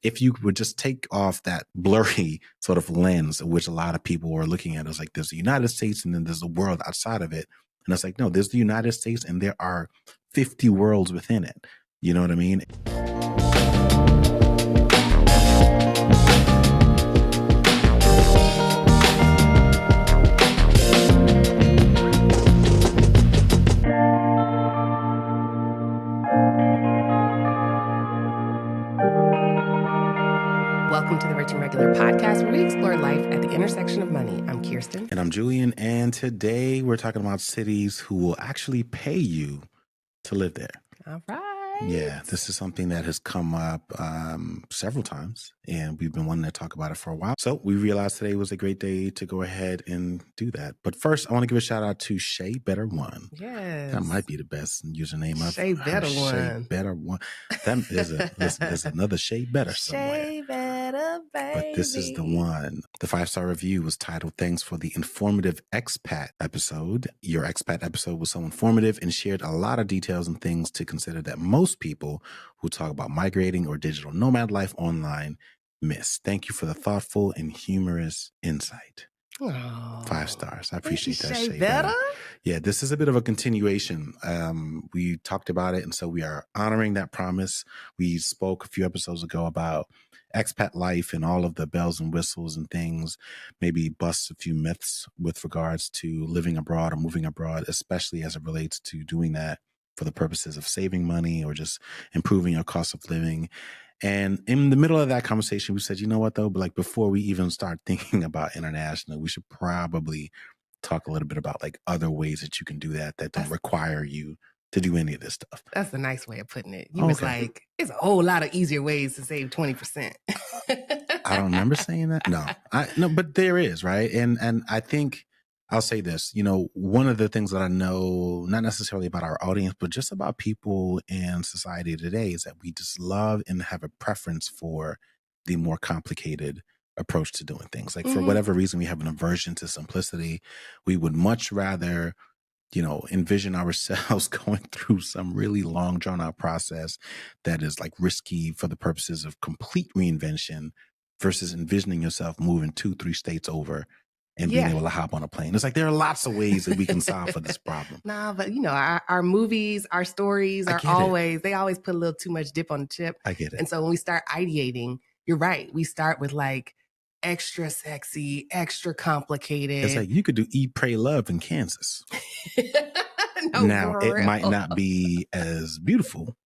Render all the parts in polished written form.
if you would just take off that blurry sort of lens, which a lot of people are looking at, is like there's the United States and then there's the world outside of it. And it's like, no, there's the United States and there are 50 worlds within it. You know what I mean? Welcome to the Rich and Regular podcast, where we explore life at the intersection of money. I'm Kirsten. And I'm Julian. And today we're talking about cities who will actually pay you to live there. All right. Yeah, this is something that has come up several times, and we've been wanting to talk about it for a while. So we realized today was a great day to go ahead and do that. But first, I want to give a shout out to Shay Better One. Yes. That might be the best username of Shay Better One. Shay Better One. That is there's another Shay Better somewhere. Shay Better, baby. But this is the one. The 5-star review was titled, "Thanks for the informative expat episode. Your expat episode was so informative and shared a lot of details and things to consider that most people who talk about migrating or digital nomad life online miss. Thank you for the thoughtful and humorous insight." Oh, 5 stars. I appreciate that, Shay Better. Yeah, this is a bit of a continuation. We talked about it, and so we are honoring that promise. We spoke a few episodes ago about expat life and all of the bells and whistles and things, maybe bust a few myths with regards to living abroad or moving abroad, especially as it relates to doing that for the purposes of saving money or just improving your cost of living. And in the middle of that conversation, we said, you know what, though, but like before we even start thinking about international, we should probably talk a little bit about like other ways that you can do that don't require you to do any of this stuff. That's a nice way of putting it. You was like, it's a whole lot of easier ways to save 20%. I don't remember saying that. No, but there is, right? And I think I'll say this, one of the things that I know, not necessarily about our audience, but just about people in society today, is that we just love and have a preference for the more complicated approach to doing things. Like for whatever reason, we have an aversion to simplicity. We would much rather, envision ourselves going through some really long drawn out process that is like risky for the purposes of complete reinvention versus envisioning yourself moving 2-3 states over and being able to hop on a plane. It's like there are lots of ways that we can solve for this problem. Nah, but our movies, our stories they always put a little too much dip on the chip. I get it. And so when we start ideating, you're right. We start with like extra sexy, extra complicated. It's like you could do Eat, Pray, Love in Kansas. Now, it might not be as beautiful.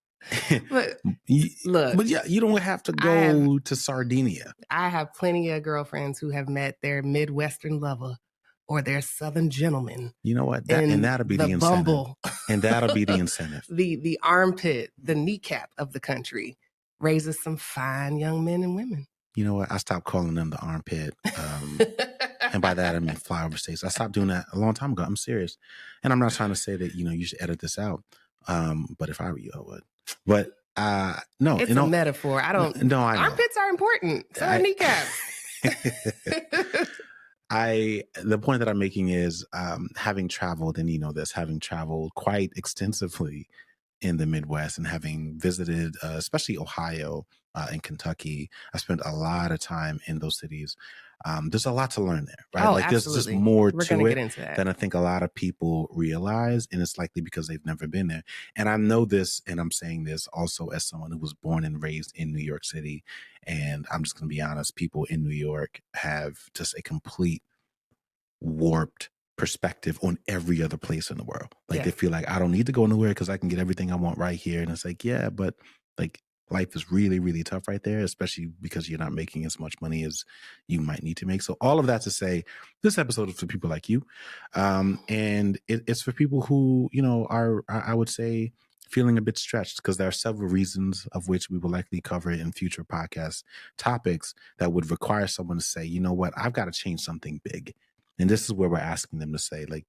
But look, but yeah, you don't have to go to Sardinia. I have plenty of girlfriends who have met their Midwestern lover or their Southern gentleman. You know what? And that'll be the incentive. Bumble. And that'll be the incentive. The armpit, the kneecap of the country raises some fine young men and women. You know what? I stopped calling them the armpit. And by that, I mean flyover states. I stopped doing that a long time ago. I'm serious. And I'm not trying to say that, you should edit this out. But if I were you, I would. But no. It's a metaphor. I don't. No, I know. Armpits are important. So are kneecaps. The point that I'm making is having traveled, and having traveled quite extensively in the Midwest and having visited, especially Ohio and Kentucky, I spent a lot of time in those cities. There's a lot to learn there, right? Oh, like absolutely. There's just more to it than I think a lot of people realize, and it's likely because they've never been there. And I know this, and I'm saying this also as someone who was born and raised in New York City. And I'm just going to be honest, people in New York have just a complete warped perspective on every other place in the world. Like they feel like I don't need to go nowhere because I can get everything I want right here. And it's like, yeah, but like life is really, really tough right there, especially because you're not making as much money as you might need to make. So all of that to say, this episode is for people like you. And it's for people who, are, I would say, feeling a bit stretched, because there are several reasons, of which we will likely cover in future podcast topics, that would require someone to say, you know what, I've got to change something big. And this is where we're asking them to say, like,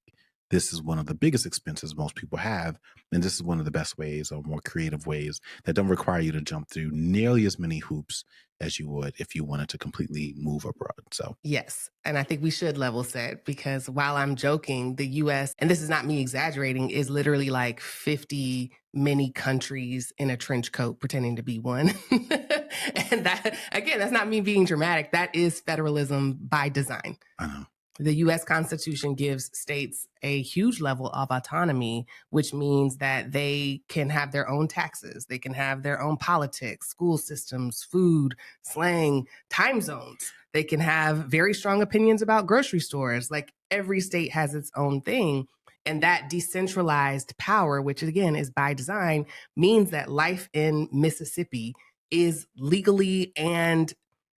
this is one of the biggest expenses most people have. And this is one of the best ways, or more creative ways, that don't require you to jump through nearly as many hoops as you would if you wanted to completely move abroad. So yes. And I think we should level set, because while I'm joking, the US, and this is not me exaggerating, is literally like 50 mini countries in a trench coat pretending to be one. And that, again, that's not me being dramatic. That is federalism by design. I know. The US Constitution gives states a huge level of autonomy, which means that they can have their own taxes, they can have their own politics, school systems, food, slang, time zones. They can have very strong opinions about grocery stores. Like every state has its own thing. And that decentralized power, which again is by design, means that life in Mississippi is legally and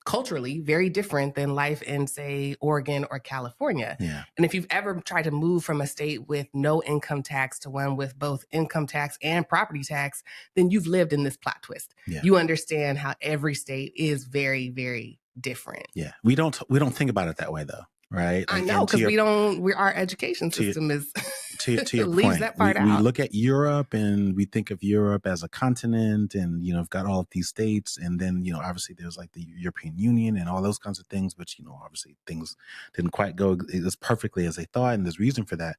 culturally very different than life in, say, Oregon or California. Yeah. And if you've ever tried to move from a state with no income tax to one with both income tax and property tax, then you've lived in this plot twist. Yeah. You understand how every state is very, very different. Yeah. We don't think about it that way though. Right. I Like, know, and to because your our education to system is to your leaves point, that part we out. look at Europe and we think of Europe as a continent, and we've got all of these states, and then obviously there's like the European Union and all those kinds of things, which obviously things didn't quite go as perfectly as they thought, and there's reason for that.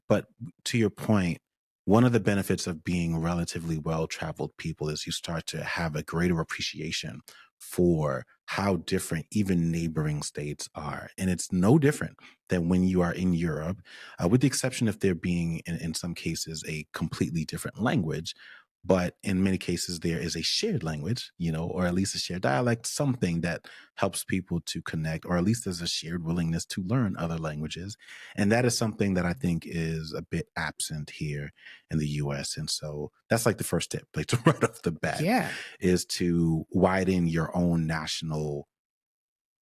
But to your point, one of the benefits of being relatively well-traveled people is you start to have a greater appreciation for how different even neighboring states are. And it's no different than when you are in Europe, with the exception of there being, in some cases, a completely different language. But in many cases, there is a shared language, or at least a shared dialect, something that helps people to connect, or at least there's a shared willingness to learn other languages. And that is something that I think is a bit absent here in the US. And so that's like the first tip, like to right off the bat, Yeah, is to widen your own national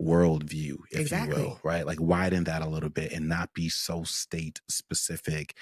worldview, if you exactly. will, right? Like widen that a little bit and not be so state specific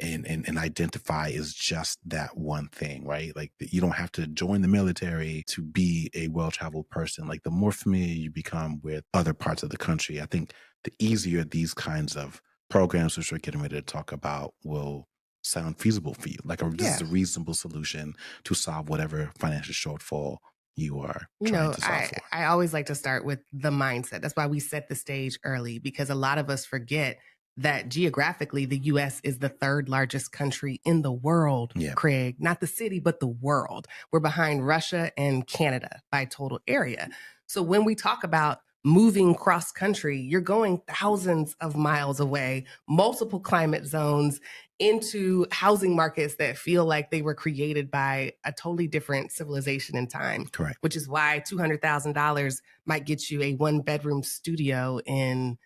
and identify as just that one thing, right? Like you don't have to join the military to be a well-traveled person. Like the more familiar you become with other parts of the country, I think the easier these kinds of programs, which we're getting ready to talk about, will sound feasible for you. Like this is Yeah. a reasonable solution to solve whatever financial shortfall you are You trying know, to solve I for. I always like to start with the mindset. That's why we set the stage early, because a lot of us forget that geographically the US is the third largest country in the world, Yeah, Craig, not the city, but the world. We're behind Russia and Canada by total area. So when we talk about moving cross country, you're going thousands of miles away, multiple climate zones, into housing markets that feel like they were created by a totally different civilization and time, correct. which is why $200,000 might get you a one bedroom studio in,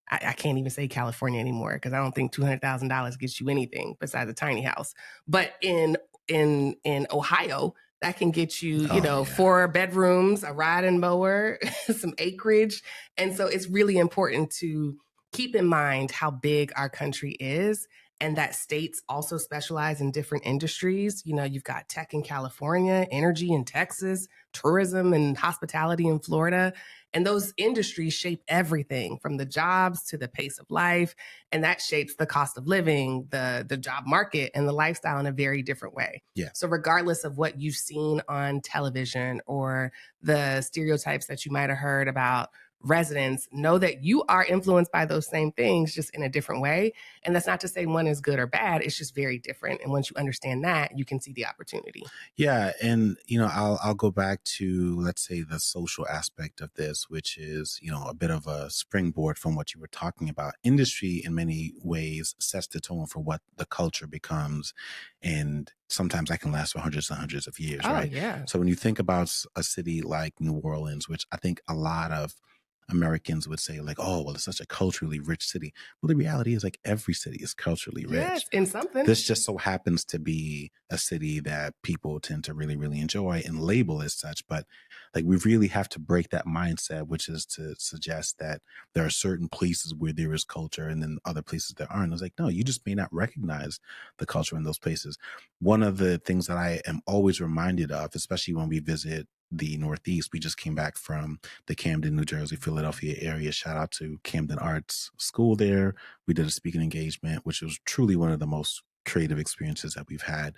I can't even say California anymore because I don't think $200,000 gets you anything besides a tiny house. But in Ohio, that can get you, Oh yeah. 4 bedrooms, a riding mower, some acreage. And so it's really important to keep in mind how big our country is and that states also specialize in different industries. You've got tech in California, energy in Texas, tourism and hospitality in Florida. And those industries shape everything from the jobs to the pace of life. And that shapes the cost of living, the job market, and the lifestyle in a very different way. Yeah. So, regardless of what you've seen on television or the stereotypes that you might have heard about residents, know that you are influenced by those same things, just in a different way. And that's not to say one is good or bad, it's just very different. And once you understand that, you can see the opportunity. Yeah, and I'll go back to, let's say, the social aspect of this, which is a bit of a springboard from what you were talking about. Industry, in many ways, sets the tone for what the culture becomes, and sometimes that can last for hundreds and hundreds of years, Oh, right? yeah. So when you think about a city like New Orleans, which I think a lot of Americans would say, like, oh, well, it's such a culturally rich city. Well, the reality is, like, every city is culturally rich. Yes, in something. This just so happens to be a city that people tend to really, really enjoy and label as such. But like, we really have to break that mindset, which is to suggest that there are certain places where there is culture and then other places that aren't. It's like, no, you just may not recognize the culture in those places. One of the things that I am always reminded of, especially when we visit the Northeast, we just came back from the Camden, New Jersey, Philadelphia area. Shout out to Camden Arts School there. We did a speaking engagement, which was truly one of the most creative experiences that we've had,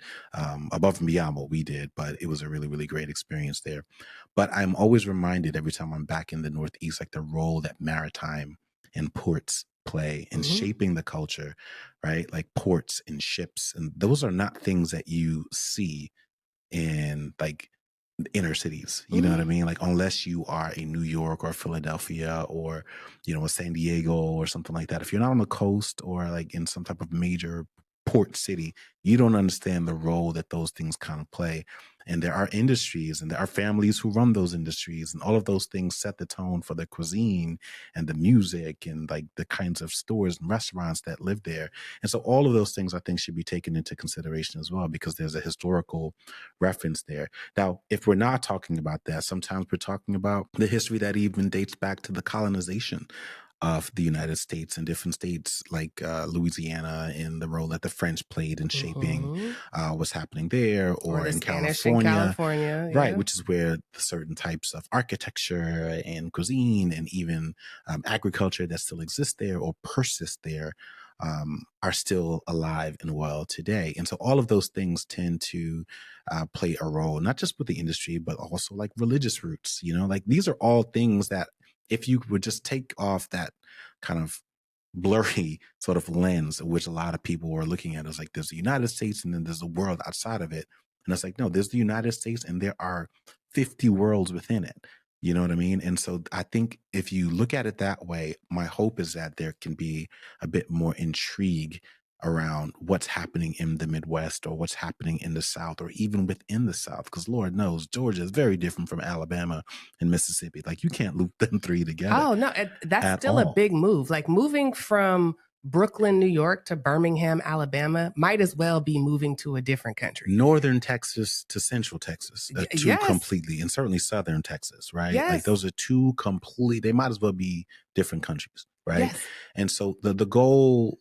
above and beyond what we did, but it was a really, really great experience there. But I'm always reminded every time I'm back in the Northeast, like the role that maritime and ports play in Mhm. shaping the culture, right? Like ports and ships. And those are not things that you see in like inner cities. You know what I Mhm. mean? Like unless you are a New York or Philadelphia or, a San Diego or something like that. If you're not on the coast or like in some type of major port city, you don't understand the role that those things kind of play. And there are industries and there are families who run those industries, and all of those things set the tone for the cuisine and the music and like the kinds of stores and restaurants that live there. And so all of those things I think should be taken into consideration as well, because there's a historical reference there. Now, if we're not talking about that, sometimes we're talking about the history that even dates back to the colonization of the United States and different states like Louisiana, and the role that the French played in shaping Mhm. what's happening there, Or or the in Spanish in California, California, right, yeah. which is where the certain types of architecture and cuisine and even agriculture that still exists there or persist there are still alive and well today. And so all of those things tend to play a role, not just with the industry, but also like religious roots. Like these are all things that if you would just take off that kind of blurry sort of lens, which a lot of people were looking at, is like there's the United States and then there's the world outside of it. And it's like, no, there's the United States and there are 50 worlds within it. You know what I mean? And so I think if you look at it that way, my hope is that there can be a bit more intrigue around what's happening in the Midwest or what's happening in the South or even within the South. Because Lord knows Georgia is very different from Alabama and Mississippi. Like you can't loop them three together Oh, no, that's at still a all. big move. Like, moving from Brooklyn, New York to Birmingham, Alabama might as well be moving to a different country. Northern Texas to Central Texas, two Yes. completely, and certainly Southern Texas, right? Like Yes. those are two complete. They might as well be different countries, right? Yes. And so the goal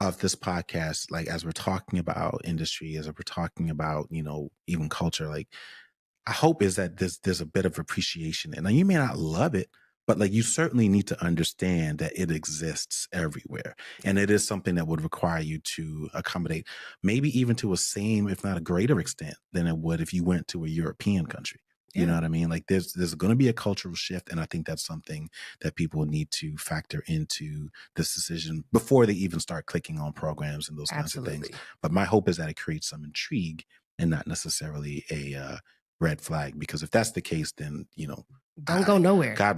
of this podcast, like as we're talking about industry, as we're talking about even culture, like I hope is that there's a bit of appreciation. And now you may not love it, but like you certainly need to understand that it exists everywhere. And it is something that would require you to accommodate, maybe even to a same, if not a greater extent than it would if you went to a European country. You know Yeah, what I mean? Like there's going to be a cultural shift. And I think that's something that people need to factor into this decision before they even start clicking on programs and those kinds of things. absolutely. But my hope is that it creates some intrigue and not necessarily a red flag. Because if that's the case, then Don't I, go nowhere. God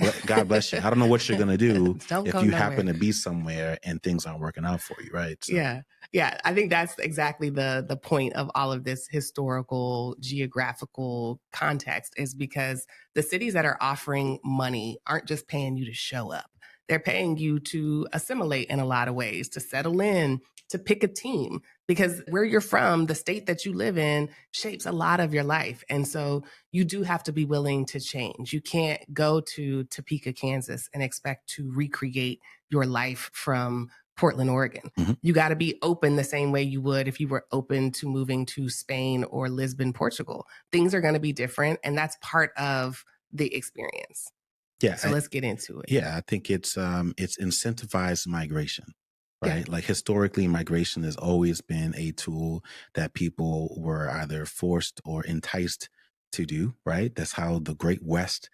bless you. I don't know what you're gonna do Don't if go you happen nowhere. to be somewhere and things aren't working out for you, right? So, Yeah. Yeah. I think that's exactly the point of all of this historical, geographical context, is because the cities that are offering money aren't just paying you to show up. They're paying you to assimilate in a lot of ways, to settle in, to pick a team, because where you're from, the state that you live in shapes a lot of your life. And so you do have to be willing to change. You can't go to Topeka, Kansas and expect to recreate your life from Portland, Oregon. mhm. You got to be open the same way you would if you were open to moving to Spain or Lisbon, Portugal. Things are going to be different, and that's part of the experience. Yeah, So let's get into it. yeah, I think it's incentivized migration, Yeah. right? Like historically, migration has always been a tool that people were either forced or enticed to do, right? That's how the Great West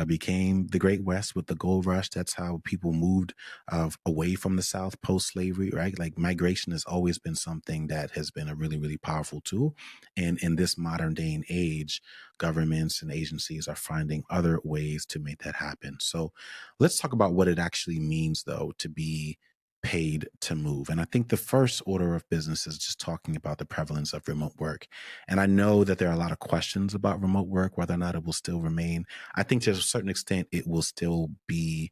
became the Great West with the gold rush. That's how people moved away from the South post slavery, right? Like migration has always been something that has been a really, really powerful tool. And in this modern day and age, governments and agencies are finding other ways to make that happen. So let's talk about what it actually means, though, to be paid to move. And I think the first order of business is just talking about the prevalence of remote work. And I know that there are a lot of questions about remote work, whether or not it will still remain. I think to a certain extent, it will still be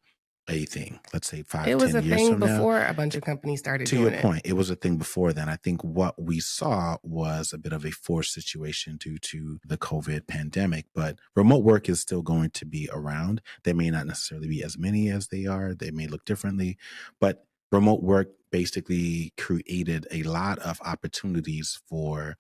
a thing, let's say It five, was ten a years thing from now. before a bunch of companies started To your doing it. point, it was a thing before then. I think what we saw was a bit of a forced situation due to the COVID pandemic, but remote work is still going to be around. There may not necessarily be as many as they are, they may look differently, but remote work basically created a lot of opportunities for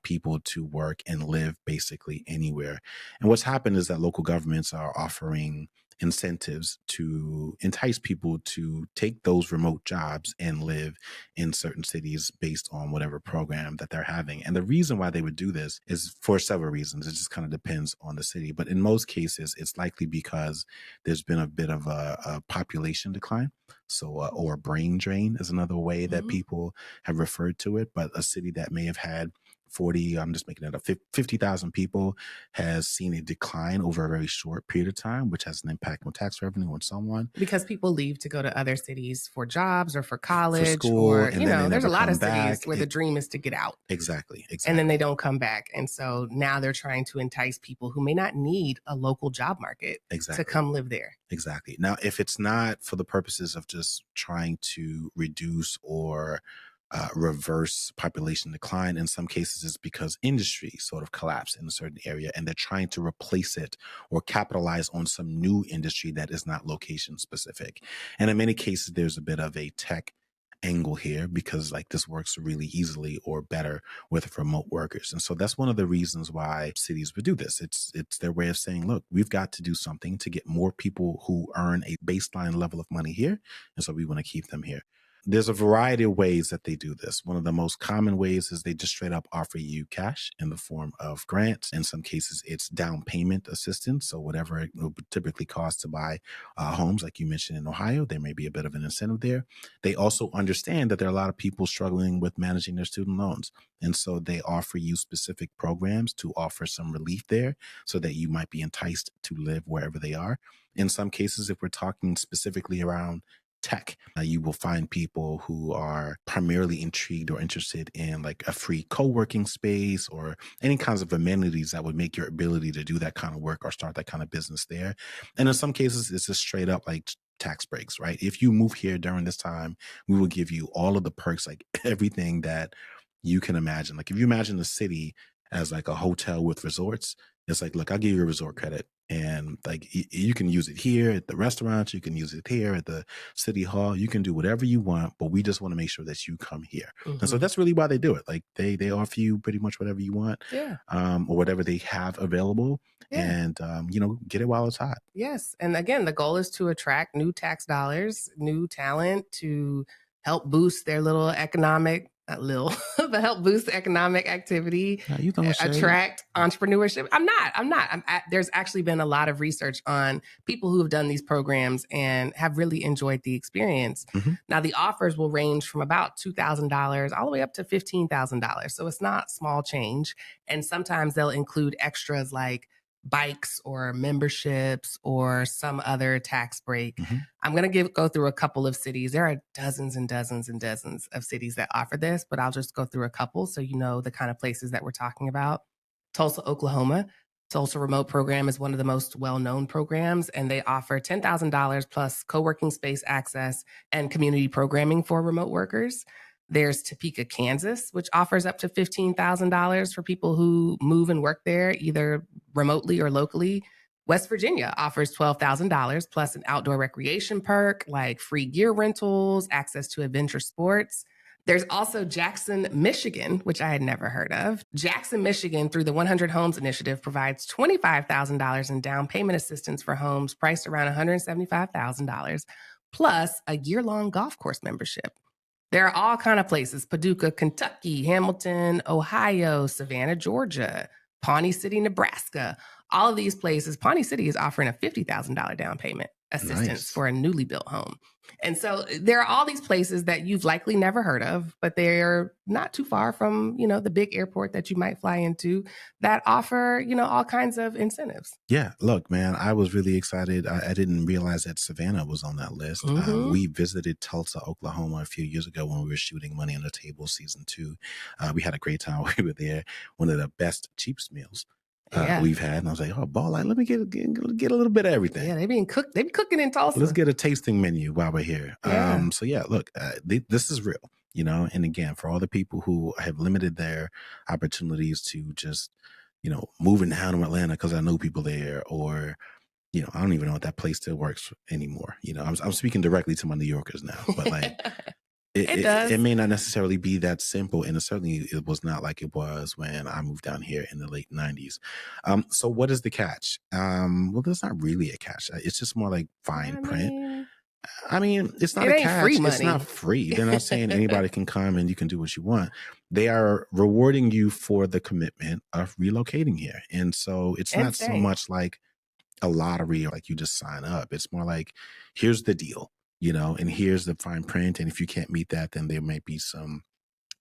people to work and live basically anywhere. And what's happened is that local governments are offering incentives to entice people to take those remote jobs and live in certain cities based on whatever program that they're having. And the reason why they would do this is for several reasons. It just kind of depends on the city. But in most cases, it's likely because there's been a bit of a population decline. So, or brain drain is another way that Mhm. people have referred to it. But a city that may have had 40, I'm just making it up, 50,000 people has seen a decline over a very short period of time, which has an impact on tax revenue on someone Because people leave to go to other cities for jobs or for for college, school, or, and then they there's a never lot of come cities back. where the dream is to get out Exactly, and then they exactly, don't come back. And so now they're trying to entice people who may not need a local job market to exactly. come live there. Exactly. Now, if it's not for the purposes of just trying to reduce or reverse population decline, in some cases it's because industry sort of collapsed in a certain area and they're trying to replace it or capitalize on some new industry that is not location specific. And in many cases, there's a bit of a tech angle here because like this works really easily or better with remote workers. And so that's one of the reasons why cities would do this. It's their way of saying, look, we've got to do something to get more people who earn a baseline level of money here. And so we want to keep them here. There's a variety of ways that they do this. One of the most common ways is they just straight up offer you cash in the form of grants. In some cases, it's down payment assistance. So whatever it would typically cost to buy homes, like you mentioned in Ohio, there may be a bit of an incentive there. They also understand that there are a lot of people struggling with managing their student loans. And so they offer you specific programs to offer some relief there so that you might be enticed to live wherever they are. In some cases, if we're talking specifically around tech, you will find people who are primarily intrigued or interested in like a free co-working space or any kinds of amenities that would make your ability to do that kind of work or start that kind of business there. And in some cases, it's just straight up like tax breaks, right? If you move here during this time, we will give you all of the perks, like everything that you can imagine. Like if you imagine the city as like a hotel with resorts, it's like, look, I'll give you a resort credit. And like you can use it here at the restaurant, you can use it here at the city hall, you can do whatever you want, but we just want to make sure that you come here. And so Hmm. that's really why they do it. Like they offer you pretty much whatever you want, Yeah. or whatever they have available, Yeah. and get it while it's hot. Yes. And again, the goal is to attract new tax dollars, new talent to help boost their little economic, not little, but help boost economic activity, Now, you don't shade. attract entrepreneurship. There's actually been a lot of research on people who have done these programs and have really enjoyed the experience. Hmm. Now, the offers will range from about $2,000 all the way up to $15,000. So it's not small change. And sometimes they'll include extras like bikes or memberships or some other tax break. Hmm. I'm going to go through a couple of cities. There are dozens and dozens and dozens of cities that offer this, but I'll just go through a couple so you know the kind of places that we're talking about. Tulsa, Oklahoma. Tulsa Remote Program is one of the most well-known programs, and they offer $10,000 plus co-working space access and community programming for remote workers. There's Topeka, Kansas, which offers up to $15,000 for people who move and work there, either remotely or locally. West Virginia offers $12,000 plus an outdoor recreation perk like free gear rentals, access to adventure sports. There's also Jackson, Michigan, which I had never heard of. Jackson, Michigan, through the 100 Homes Initiative, provides $25,000 in down payment assistance for homes priced around $175,000, plus a year-long golf course membership. There are all kind of places: Paducah, Kentucky, Hamilton, Ohio, Savannah, Georgia, Pawnee City, Nebraska. All of these places, Pawnee City is offering a $50,000 down payment assistance Nice. for a newly built home. And so there are all these places that you've likely never heard of, but they're not too far from, the big airport that you might fly into that offer, all kinds of incentives. Yeah, look, man, I was really excited. I didn't realize that Savannah was on that list. Hmm. We visited Tulsa, Oklahoma a few years ago when we were shooting Money on the Table season 2. We had a great time. We were there. One of the best cheapest meals Yeah. we've had. And I was like, oh, ball, like, let me get a little bit of everything. Yeah. They be cooking in Let's Tulsa. get a tasting menu while we're here. Yeah. So yeah, look, this is real, and again, for all the people who have limited their opportunities to just, moving down to Atlanta because I know people there, or, I don't even know if that place still works anymore. I'm speaking directly to my New Yorkers now, but like, It it does. may not necessarily be that simple, and it was not like it was when I moved down here in the late '90s. So what is the catch? Well, there's not really a catch. It's just more like fine I print. mean, I mean, it's not it a ain't free catch. It's not money. free. They're not saying anybody can come and you can do what you want. They are rewarding you for the commitment of relocating here. And so it's And not so staying. much like a lottery or like you just sign up. It's more like, here's the deal, and here's the fine print. And if you can't meet that, then there might be some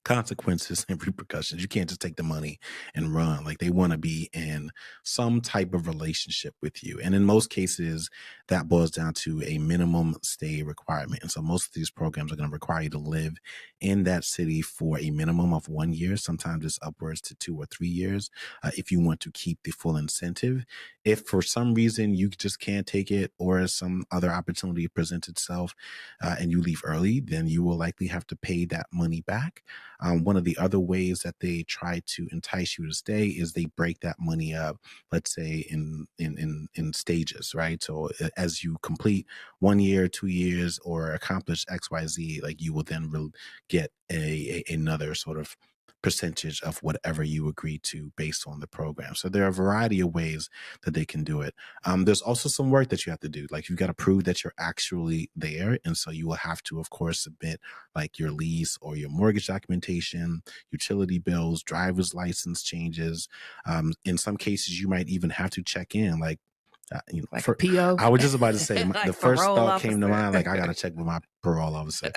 consequences and repercussions. You can't just take the money and run. Like they want to be in some type of relationship with you. And in most cases, that boils down to a minimum stay requirement. And so most of these programs are going to require you to live in that city for a minimum of 1 year. Sometimes it's upwards to 2 or 3 years if you want to keep the full incentive. If for some reason you just can't take it or some other opportunity presents itself and you leave early, then you will likely have to pay that money back. One of the other ways that they try to entice you to stay is they break that money up, let's say in stages, right? So as you complete 1 year, 2 years, or accomplish X, Y, Z, like you will then get another sort of percentage of whatever you agree to based on the program. So there are a variety of ways that they can do it. There's also some work that you have to do. Like you've got to prove that you're actually there. And so you will have to, of course, submit like your lease or your mortgage documentation, utility bills, driver's license changes. In some cases, you might even have to check in Like a PO, I was just about to say the like first parole thought came to officer. mind, like I got to check with my parole officer.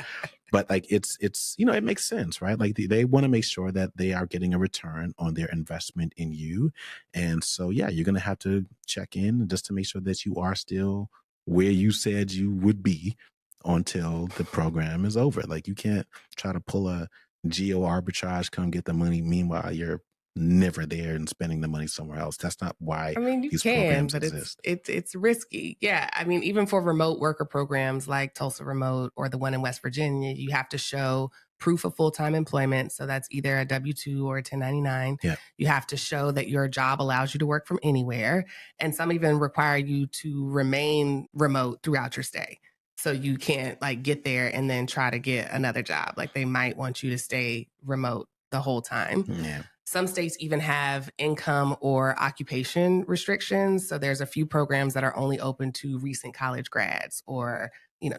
But like it's it makes sense, right? Like they want to make sure that they are getting a return on their investment in you. And so yeah, you're going to have to check in just to make sure that you are still where you said you would be until the program is over. Like you can't try to pull a geo arbitrage, come get the money, meanwhile you're never there and spending the money somewhere else. That's not why I mean, you these can, programs but it's exist. it's it's risky. Yeah, I mean, even for remote worker programs like Tulsa Remote or the one in West Virginia, you have to show proof of full-time employment. So that's either a W-2 or a 1099. Yeah. You have to show that your job allows you to work from anywhere, and some even require you to remain remote throughout your stay. So you can't like get there and then try to get another job. Like they might want you to stay remote the whole time. Yeah. Some states even have income or occupation restrictions. So there's a few programs that are only open to recent college grads or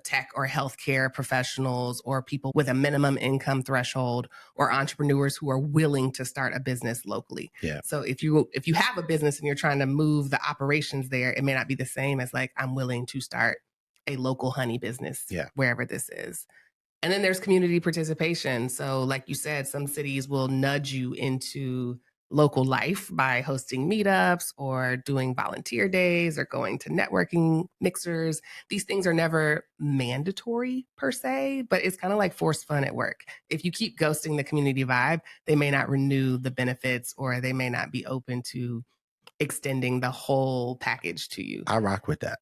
tech or healthcare professionals or people with a minimum income threshold or entrepreneurs who are willing to start a business locally. Yeah. So if you have a business and you're trying to move the operations there, it may not be the same as like I'm willing to start a local honey business Yeah. wherever this is. And then there's community participation. So, like you said, some cities will nudge you into local life by hosting meetups or doing volunteer days or going to networking mixers. These things are never mandatory per se, but it's kind of like forced fun at work. If you keep ghosting the community vibe, they may not renew the benefits or they may not be open to extending the whole package to you. I rock with that.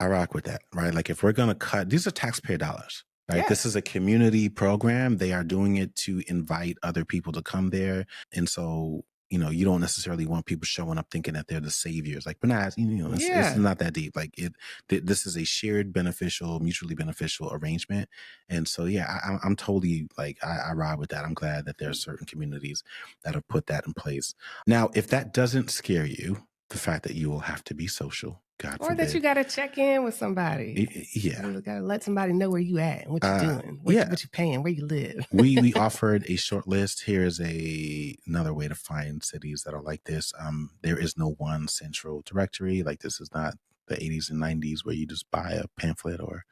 I rock with that, right? Like if we're going to cut, these are taxpayer dollars, right? This is Yes. a community program. They are doing it to invite other people to come there. And so, you don't necessarily want people showing up thinking that they're the saviors. Like, but not, it's Yeah. not that deep. Like this is a shared beneficial, mutually beneficial arrangement. And so, yeah, I'm totally like, I ride with that. I'm glad that there are certain communities that have put that in place. Now, if that doesn't scare you, the fact that you will have to be social, God Or that you forbid. got to check in with somebody. Yeah. You got to let somebody know where you at and what you doing, Yeah. what you paying, where you live. We offered a short list. Here is another way to find cities that are like this. There is no one central directory. Like this is not the 80s and 90s where you just buy a pamphlet or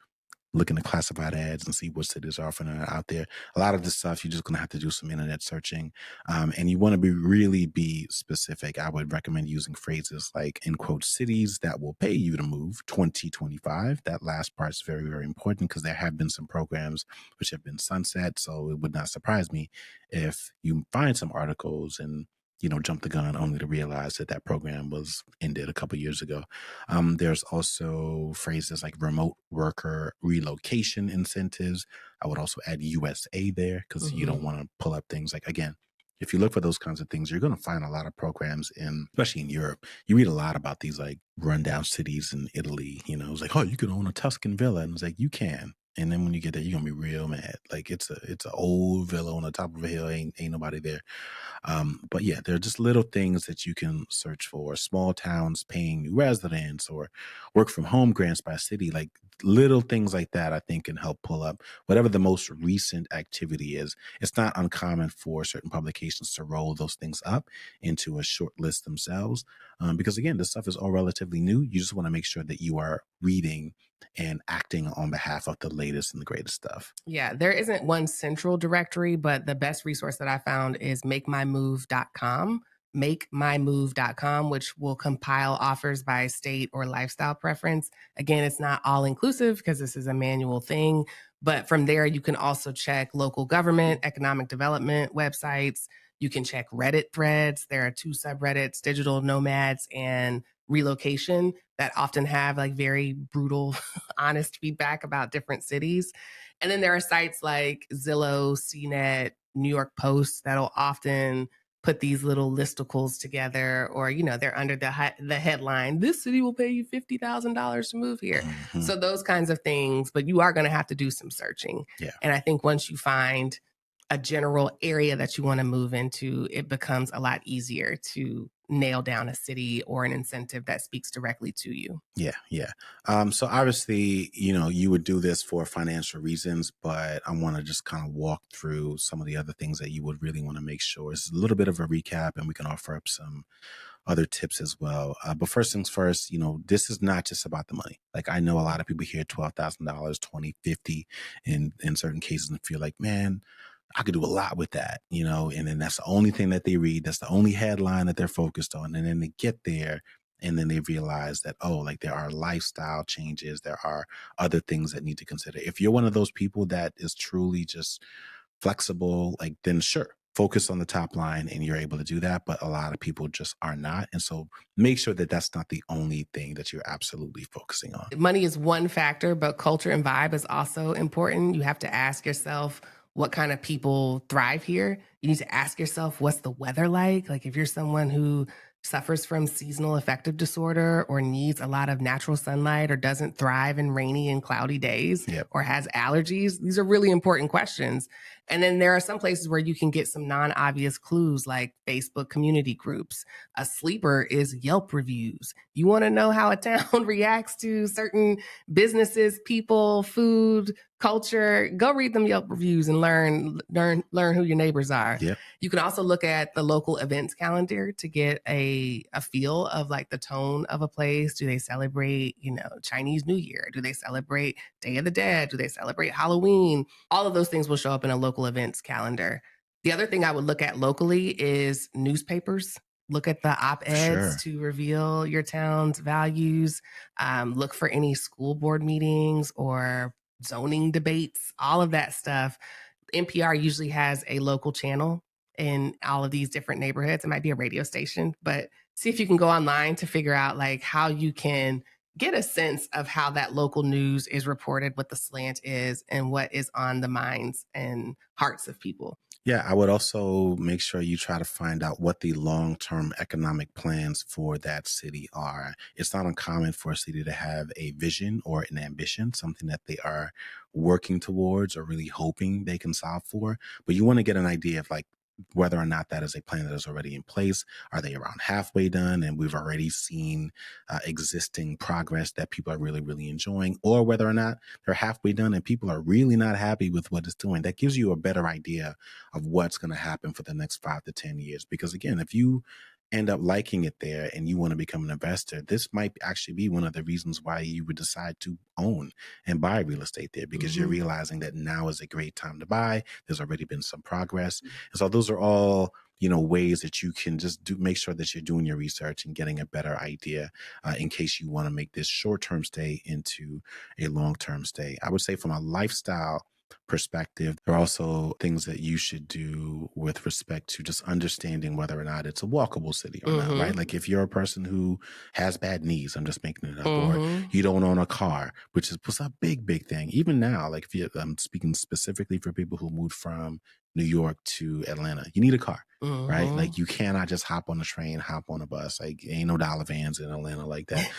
look into classified ads and see what cities are offering out there. A lot of this stuff, you're just going to have to do some internet searching. And you want to really be specific. I would recommend using phrases like, in quote, cities that will pay you to move 2025. That last part is very, very important because there have been some programs which have been sunset. So it would not surprise me if you find some articles and jump the gun only to realize that program was ended a couple years ago. There's also phrases like remote worker relocation incentives. I would also add USA there because you Hmm. don't want to pull up things like, again, if you look for those kinds of things, you're going to find a lot of programs especially in Europe. You read a lot about these like rundown cities in Italy. It's like, oh, you can own a Tuscan villa. And it's like, you can. And then when you get there, you're gonna be real mad. Like it's an old villa on the top of a hill. Ain't nobody there. But yeah, there are just little things that you can search for. Small towns paying new residents or work from home grants by city. Like little things like that I think can help pull up whatever the most recent activity is. It's not uncommon for certain publications to roll those things up into a short list themselves, because again, this stuff is all relatively new. You just want to make sure that you are reading and acting on behalf of the latest and the greatest stuff. Yeah, there isn't one central directory, but the best resource that I found is makemymove.com. Makemymove.com, which will compile offers by state or lifestyle preference. Again, it's not all inclusive because this is a manual thing, but from there, you can also check local government, economic development websites. You can check Reddit threads. There are two subreddits, digital nomads and relocation, that often have like very brutal, honest feedback about different cities. And then there are sites like Zillow, CNET, New York Post that'll often put these little listicles together, or they're under the headline, "This city will pay you $50,000 to move here." Hmm. So those kinds of things, but you are going to have to do some searching. Yeah. And I think once you find a general area that you want to move into, it becomes a lot easier to nail down a city or an incentive that speaks directly to you. Yeah, yeah. So obviously, you would do this for financial reasons, but I want to just kind of walk through some of the other things that you would really want to make sure. It's a little bit of a recap, and we can offer up some other tips as well. But first things first, this is not just about the money. Like I know a lot of people hear $12,000, 20, 50 in certain cases and feel like, man, I could do a lot with that, and then that's the only thing that they read. That's the only headline that they're focused on. And then they get there and then they realize that, oh, like there are lifestyle changes. There are other things that need to consider. If you're one of those people that is truly just flexible, like then sure, focus on the top line and you're able to do that. But a lot of people just are not. And so make sure that that's not the only thing that you're absolutely focusing on. Money is one factor, but culture and vibe is also important. You have to ask yourself what kind of people thrive here. You need to ask yourself, what's the weather like? Like, if you're someone who suffers from seasonal affective disorder or needs a lot of natural sunlight or doesn't thrive in rainy and cloudy days Yep. or has allergies, these are really important questions. And then there are some places where you can get some non obvious clues like Facebook community groups. A sleeper is Yelp reviews. You want to know how a town reacts to certain businesses, people, food, culture? Go read them Yelp reviews and learn who your neighbors are. Yep. You can also look at the local events calendar to get a feel of like the tone of a place. Do they celebrate, Chinese New Year? Do they celebrate Day of the Dead? Do they celebrate Halloween? All of those things will show up in a local events calendar. The other thing I would look at locally is newspapers. Look at the op For eds sure. to reveal your town's values. Look for any school board meetings or zoning debates, all of that stuff. NPR usually has a local channel in all of these different neighborhoods. It might be a radio station, but see if you can go online to figure out like how you can get a sense of how that local news is reported, what the slant is, and what is on the minds and hearts of people. Yeah, I would also make sure you try to find out what the long term economic plans for that city are. It's not uncommon for a city to have a vision or an ambition, something that they are working towards or really hoping they can solve for. But you want to get an idea of like whether or not that is a plan that is already in place. Are they around halfway done and we've already seen existing progress that people are really, really enjoying, or whether or not they're halfway done and people are really not happy with what it's doing? That gives you a better idea of what's going to happen for the next 5 to 10 years. Because again, if you end up liking it there and you want to become an investor, this might actually be one of the reasons why you would decide to own and buy real estate there, because you're Mhm. realizing that now is a great time to buy. There's already been some progress. And so those are all ways that you can just do make sure that you're doing your research and getting a better idea in case you want to make this short-term stay into a long-term stay. I would say from a lifestyle perspective, there are also things that you should do with respect to just understanding whether or not it's a walkable city or not, right? Mhm. Like if you're a person who has bad knees, I'm just making it up, or Mhm. you don't own a car, which is was a big, big thing. Even now, like if you, I'm speaking specifically for people who moved from New York to Atlanta, you need a car, right? Hmm. Like you cannot just hop on a train, hop on a bus. Like ain't no dollar vans in Atlanta like that.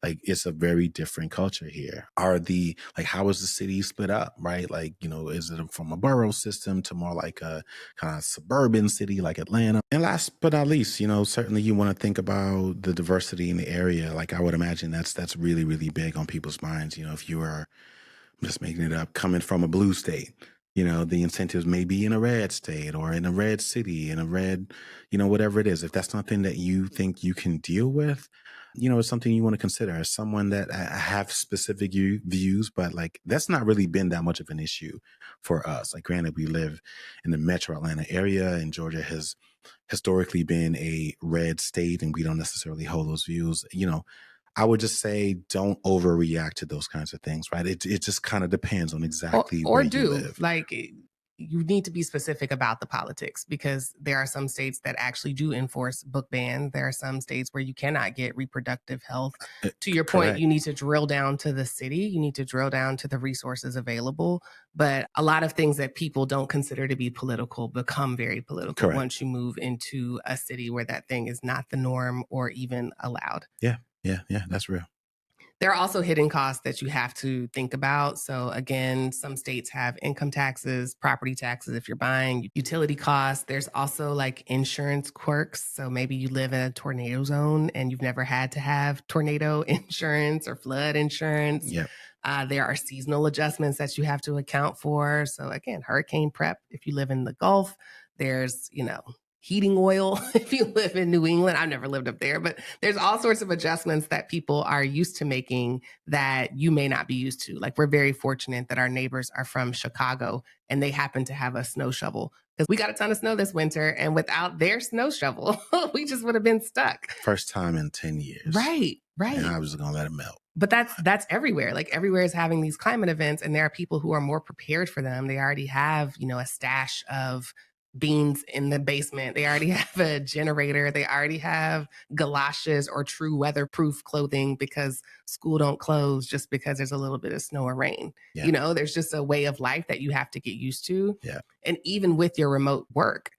Like it's a very different culture here. How is the city split up, right? Like, is it from a borough system to more like a kind of suburban city like Atlanta? And last but not least, certainly you want to think about the diversity in the area. Like I would imagine that's really, really big on people's minds. If you are, I'm just making it up, coming from a blue state, the incentives may be in a red state or in a red city, in a red, whatever it is. If that's something that you think you can deal with, it's something you want to consider as someone that have specific views, but like that's not really been that much of an issue for us. Like, granted, we live in the metro Atlanta area, and Georgia has historically been a red state, and we don't necessarily hold those views. I would just say don't overreact to those kinds of things, right? It just kind of depends on exactly Or where you do live. like you need to be specific about the politics because there are some states that actually do enforce book ban. There are some states where you cannot get reproductive health. To your point, Correct. you need to drill down to the city, you need to drill down to the resources available. But a lot of things that people don't consider to be political become very political Correct. once you move into a city where that thing is not the norm or even allowed. Yeah. Yeah. Yeah. That's real. There are also hidden costs that you have to think about. So, again, some states have income taxes, property taxes if you're buying, utility costs. There's also like insurance quirks. So, maybe you live in a tornado zone and you've never had to have tornado insurance or flood insurance. Yeah. There are seasonal adjustments that you have to account for. So, again, hurricane prep if you live in the Gulf. There's, heating oil if you live in New England. I've never lived up there, but there's all sorts of adjustments that people are used to making that you may not be used to. Like we're very fortunate that our neighbors are from Chicago and they happen to have a snow shovel because we got a ton of snow this winter. And without their snow shovel, we just would have been stuck. First time in 10 years. Right, And right. I was going to let it melt. But that's everywhere. Like everywhere is having these climate events, and there are people who are more prepared for them. They already have, a stash of beans in the basement. They already have a generator. They already have galoshes or true weatherproof clothing because school don't close just because there's a little bit of snow or rain. Yeah. There's just a way of life that you have to get used to. Yeah. And even with your remote work,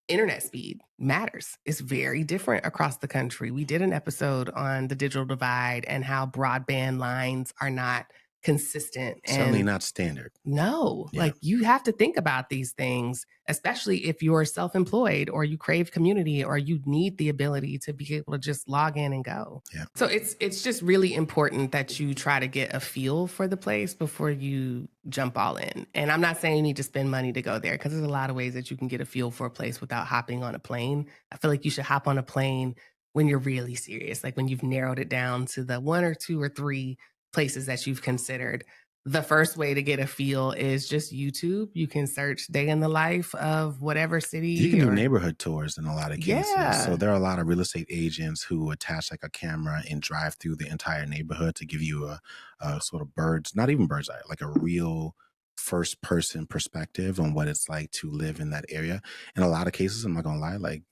internet speed matters. It's very different across the country. We did an episode on the digital divide and how broadband lines are not consistent. Certainly And not standard. no, Yeah. like you have to think about these things, especially if you're self employed or you crave community or you need the ability to be able to just log in and go. Yeah. So it's just really important that you try to get a feel for the place before you jump all in. And I'm not saying you need to spend money to go there because there's a lot of ways that you can get a feel for a place without hopping on a plane. I feel like you should hop on a plane when you're really serious, like when you've narrowed it down to the one or two or three places that you've considered. The first way to get a feel is just YouTube. You can search day in the life of whatever You can city do or neighborhood tours in a lot of cases. So yeah. there are a lot of real estate agents who attach like a camera and drive through the entire neighborhood to give you a sort of not even bird's eye, like a real first person perspective on what it's like to live in that area. In a lot of cases, I'm not gonna lie, like,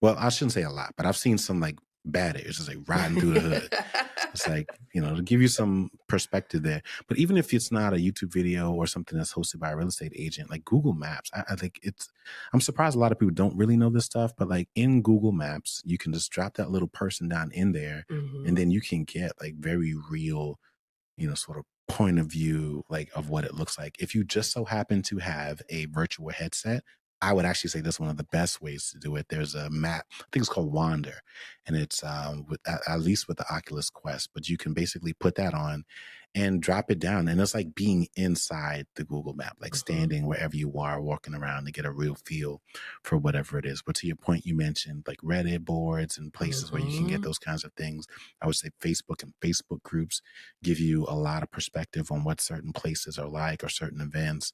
well, I shouldn't say a lot, but I've seen some like bad areas, just like riding through the hood. It's like, to give you some perspective there. But even if it's not a YouTube video or something that's hosted by a real estate agent, like Google Maps, I think I'm surprised a lot of people don't really know this stuff, but like in Google Maps, you can just drop that little person down in there and Mhm. then you can get like very real, sort of point of view, like of what it looks like. If you just so happen to have a virtual headset, I would actually say that's one of the best ways to do it. There's a map, I think it's called Wander, and it's with at least with the Oculus Quest, but you can basically put that on and drop it down, and it's like being inside the Google Map, like Mhm. standing wherever you are, walking around to get a real feel for whatever it is. But to your point, you mentioned like Reddit boards and places where you can get Mhm. those kinds of things. I would say Facebook and Facebook groups give you a lot of perspective on what certain places are like or certain events.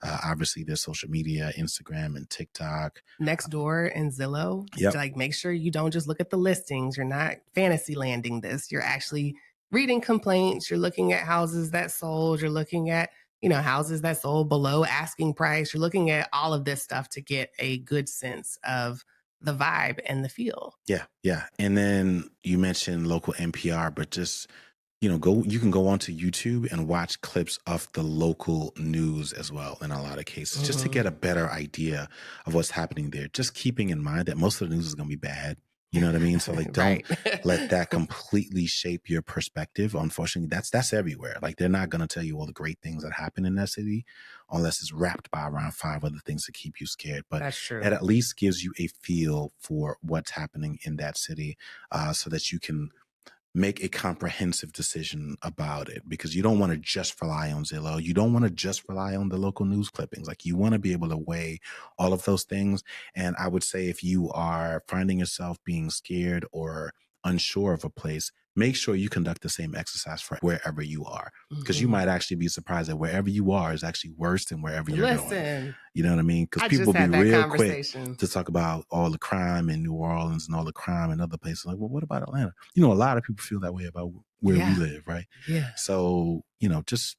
Obviously, there's social media, Instagram and TikTok. Nextdoor and Zillow, Yep. like make sure you don't just look at the listings. You're not fantasy landing this. You're actually reading complaints. You're looking at houses that sold. You're looking at, houses that sold below asking price. You're looking at all of this stuff to get a good sense of the vibe and the feel. Yeah. Yeah. And then you mentioned local NPR, but just you can go onto YouTube and watch clips of the local news as well in a lot of cases, just to get a better idea of what's happening there. Just keeping in mind that most of the news is going to be bad. You know what I mean? So like, don't Right. let that completely shape your perspective. Unfortunately, that's everywhere. Like, they're not going to tell you all the great things that happen in that city unless it's wrapped by around 5 other things to keep you scared. But That's true. it at least gives you a feel for what's happening in that city, so that you can make a comprehensive decision about it, because you don't want to just rely on Zillow. You don't want to just rely on the local news clippings. Like, you want to be able to weigh all of those things. And I would say, if you are finding yourself being scared or unsure of a place, make sure you conduct the same exercise for wherever you are, because you might actually be surprised that wherever you are is actually worse than wherever you're going. Listen, You know what I mean? Because I people just be had that real quick conversation. to talk about all the crime in New Orleans and all the crime in other places. Like, well, what about Atlanta? A lot of people feel that way about where we Yeah. live, right? Yeah. So, just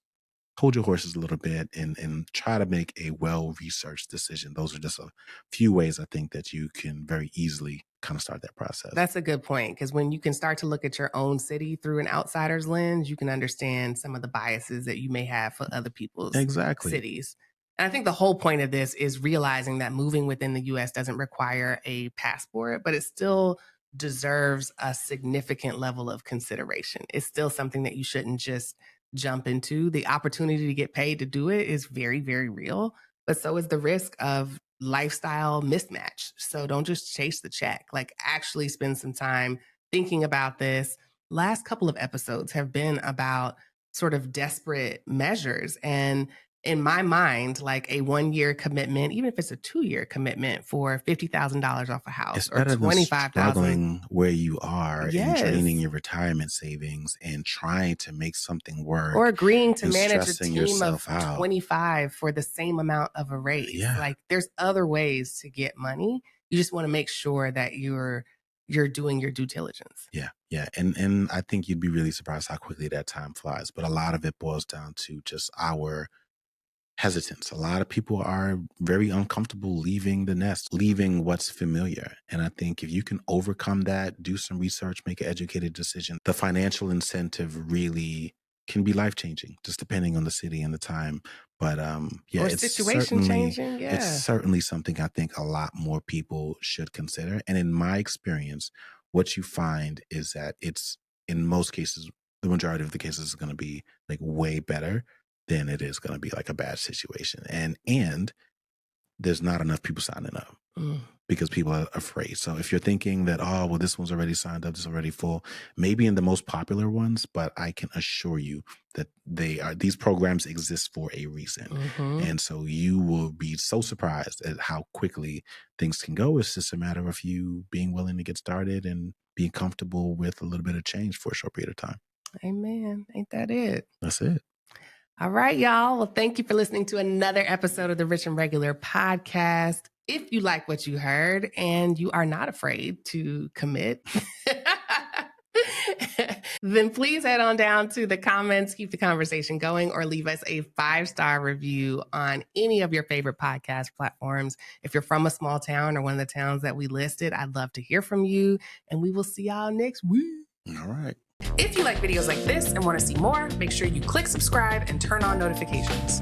hold your horses a little bit and try to make a well-researched decision. Those are just a few ways I think that you can very easily kind of start that process. That's a good point, because when you can start to look at your own city through an outsider's lens, you can understand some of the biases that you may have for other people's Exactly. cities. And I think the whole point of this is realizing that moving within the US doesn't require a passport, but it still deserves a significant level of consideration. It's still something that you shouldn't just jump into. The opportunity to get paid to do it is very, very real, but so is the risk of lifestyle mismatch. So don't just chase the check, like actually spend some time thinking about this. Last couple of episodes have been about sort of desperate measures. And in my mind, like a 1 year commitment, even if it's a 2 year commitment for $50,000 off a house It's or better than 25,000. struggling where you are and draining Yes. your retirement savings and trying to make something work Or agreeing to and manage a stressing team yourself of out. 25 for the same amount of a raise. Yeah. Like, there's other ways to get money. You just want to make sure that you're doing your due diligence. Yeah. Yeah. And I think you'd be really surprised how quickly that time flies. But a lot of it boils down to just our hesitance. A lot of people are very uncomfortable leaving the nest, leaving what's familiar. And I think if you can overcome that, do some research, make an educated decision, the financial incentive really can be life changing, just depending on the city and the time. But yeah, Or it's situation certainly changing. it's Yeah. certainly something I think a lot more people should consider. And in my experience, what you find is that it's, in most cases, the majority of the cases is going to be like way better than it is going to be like a bad situation. And there's not enough people signing up Mm. because people are afraid. So if you're thinking that, oh, well, this one's already signed up, this is already full, maybe in the most popular ones, but I can assure you that these programs exist for a reason. Mhm. And so you will be so surprised at how quickly things can go. It's just a matter of you being willing to get started and being comfortable with a little bit of change for a short period of time. Amen. Ain't that it? That's it. All right, y'all. Well, thank you for listening to another episode of the Rich and Regular podcast. If you like what you heard and you are not afraid to commit, then please head on down to the comments, keep the conversation going, or leave us a 5-star review on any of your favorite podcast platforms. If you're from a small town or one of the towns that we listed, I'd love to hear from you. And we will see y'all next week. All right. If you like videos like this and want to see more, make sure you click subscribe and turn on notifications.